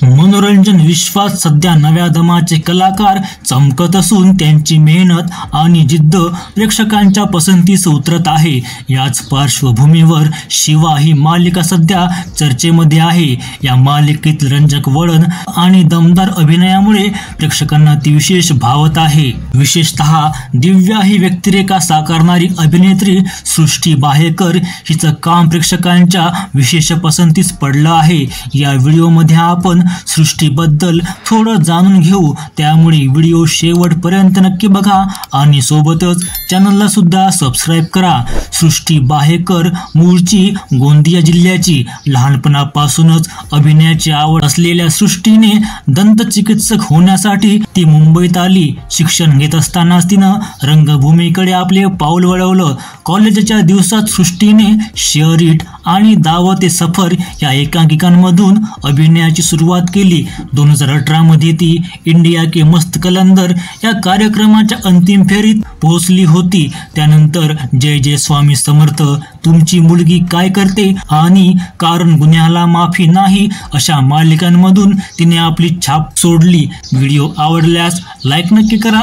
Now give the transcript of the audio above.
मनोरंजन विश्वात सध्या नव्या दमाचे कलाकार चमकत असून त्यांची मेहनत आणि जिद्द प्रेक्षकांच्या पसंतीस उतरत आहे। याच पार्श्वभूमीवर शिवा ही मालिका सध्या चर्चेमध्ये आहे। या मालिकेतील रंजक वळण आणि दमदार अभिनयामुळे प्रेक्षकांना ती विशेष भावत आहे। विशेषतः दिव्या ही व्यक्तिरेखा साकारणारी अभिनेत्री सृष्टी बाहेकर हिचं काम प्रेक्षकांच्या विशेष पसंतीस पडलं आहे। या व्हिडिओमध्ये आपण सृष्टीबद्दल थोडं जाणून घेऊ, त्यामुळे व्हिडिओ शेवटपर्यंत नक्की बघा आणि सोबतच चॅनलला सुद्धा सबस्क्राइब करा। सृष्टी बाहेकर मूळची गोंदिया जिल्ह्याची, लहानपणापासूनच अभिनयाची आवड असलेल्या सृष्टीने दंतचिकित्सक होण्यासाठी ती मुंबईत आली। शिक्षण घेत असतानाच तिनं रंगभूमीकडे आपले पाऊल वळवलं। कॉलेजच्या दिवसात सृष्टीने शेअर इट आणि दावत ए सफर या एकांकिकांमधून अभिनयाची सुरुवात केली। 2018 मध्ये ती इंडिया के मस्त कलंदर या कार्यक्रमाच्या अंतिम फेरीत पोहोचली होती। त्यानंतर जय जय स्वामी समर्थ, तुमची मुलगी काय करते आणि कारण गुन्ह्याला माफी नाही अशा मालिकांमधून तिने आपली छाप सोडली। व्हिडिओ आवडल्यास लाईक नक्की करा।